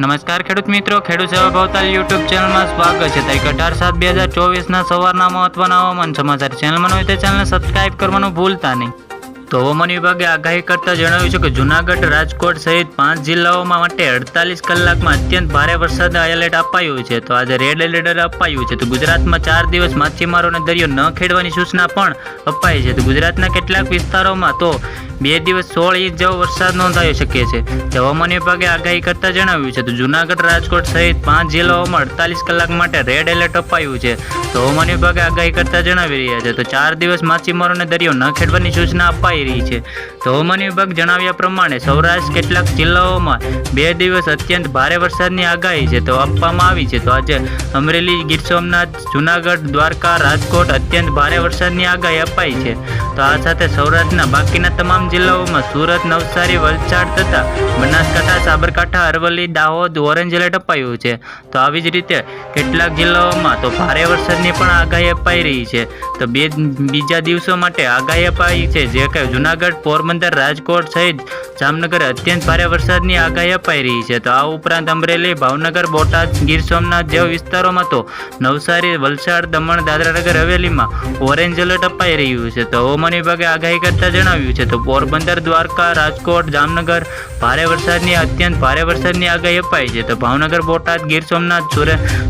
નમસ્કાર ખેડૂત મિત્રો, ખેડૂત સેવા ભાવતાલ યુટ્યુબ ચેનલમાં સ્વાગત છે। તારીખ 18/7/2024ના સવારના મહત્વના હવામાન સમાચાર ચેનલમાં હોય તો ચેનલને સબસ્ક્રાઇબ કરવાનું ભૂલતા નહીં। તો હવામાન વિભાગે આગાહી કરતા જણાવ્યું છે કે જૂનાગઢ, રાજકોટ સહિત 5 જિલ્લાઓમાં માટે 48 કલાકમાં અત્યંત ભારે વરસાદ એલર્ટ અપાયું છે। તો આજે રેડ એલર્ટ અપાયું છે। તો ગુજરાતમાં 4 દિવસ માછીમારોને દરિયો ન ખેડવાની સૂચના પણ અપાઈ છે। તો ગુજરાતના કેટલાક વિસ્તારોમાં તો 2 દિવસ 16 ઇંચ જેવો વરસાદ નોંધાઈ શકે છે। હવામાન વિભાગે આગાહી કરતા જણાવ્યું છે તો જૂનાગઢ, રાજકોટ સહિત 5 જિલ્લાઓમાં 48 કલાક માટે રેડ એલર્ટ અપાયું છે। તો હવામાન વિભાગે આગાહી કરતા જણાવી રહ્યા છે તો 4 દિવસ માછીમારોને દરિયો ન ખેડવાની સૂચના અપાઈ રહી છે। તો હવામાન વિભાગ જણાવ્યા પ્રમાણે સૌરાષ્ટ્ર કેટલાક જિલ્લાઓમાં 2 દિવસ અત્યંત ભારે વરસાદની આગાહી છે તો આપવામાં આવી છે। તો આજે અમરેલી, ગીર સોમનાથ, જૂનાગઢ, દ્વારકા, રાજકોટ અત્યંત ભારે વરસાદની આગાહી અપાઈ છે। તો આ સાથે સૌરાષ્ટ્રના બાકીના તમામ જિલ્લાઓમાં સુરત, નવસારી, વલસાડ તથા બનાસકાંઠા, સાબરકાંઠા, અરવલ્લી, દાહોદ ઓરેન્જ એલર્ટ અપાયું છે। તો આવી જ રીતે કેટલાક જિલ્લાઓમાં તો ભારે વરસાદની પણ આગાહી અપાઈ રહી છે। તો બીજા દિવસો માટે આગાહી અપાઈ છે જે કે જૂનાગઢ, પોરબંદર, રાજકોટ સહિત જામનગર અત્યંત ભારે વરસાદની આગાહી અપાઈ રહી છે। તો આ ઉપરાંત અમરેલી, ભાવનગર, બોટાદ, ગીર સોમનાથ જેવા વિસ્તારોમાં તો નવસારી, વલસાડ, દમણ, દાદરાનગર હવેલીમાં ઓરેન્જ એલર્ટ અપાઈ રહ્યું છે। તો હવામાન વિભાગે આગાહી કરતા જણાવ્યું છે તો પોરબંદર, દ્વારકા, રાજકોટ, જામનગર ભારે વરસાદની અત્યંત ભારે વરસાદની આગાહી અપાઈ છે। તો ભાવનગર, બોટાદ, ગીર સોમનાથ,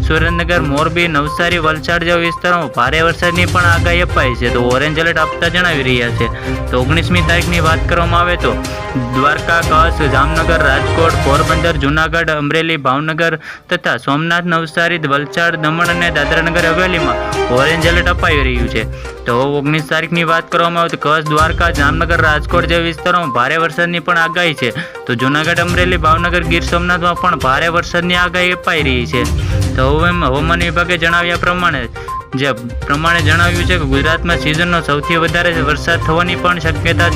સુરેન્દ્રનગર, મોરબી, નવસારી, વલસાડ જેવા વિસ્તારોમાં ભારે વરસાદની પણ આગાહી અપાઈ છે। તો ઓરેન્જ એલર્ટ આપતા જણાવી રહ્યા છે। તો 19મી તારીખની વાત કરવામાં આવે તો દ્વારકા, કચ્છ, જામનગર, રાજકોટ, પોરબંદર, જૂનાગઢ, અમરેલી, ભાવનગર તથા સોમનાથ, નવસારી, વલસાડ, દમણ અને દાદરાનગર હવેલીમાં ઓરેન્જ એલર્ટ અપાઈ રહ્યું છે। તો 19 તારીખની વાત કરવામાં આવે તો કચ્છ, દ્વારકા, જામનગર, રાજકોટ જેવા વિસ્તારોમાં ભારે વરસાદની પણ આગાહી છે। તો જૂનાગઢ, અમરેલી, ભાવનગર, ગીર સોમનાથમાં પણ ભારે વરસાદની આગાહી અપાઈ રહી છે। તો હવામાન વિભાગે જણાવ્યા પ્રમાણે જણાવ્યું છે કે ગુજરાતમાં સિઝનનો સૌથી વધારે વરસાદ થવાની પણ શક્યતા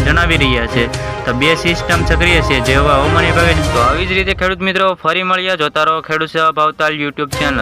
જણાવી રહ્યા છે। તો 2 સિસ્ટમ સક્રિય છે જેવા હવામાન વિભાગે। તો આવી જ રીતે ખેડૂત મિત્રો ફરી મળ્યા, જોતા રહો ખેડૂત સેવા ભાવતાલ યુટ્યુબ ચેનલ।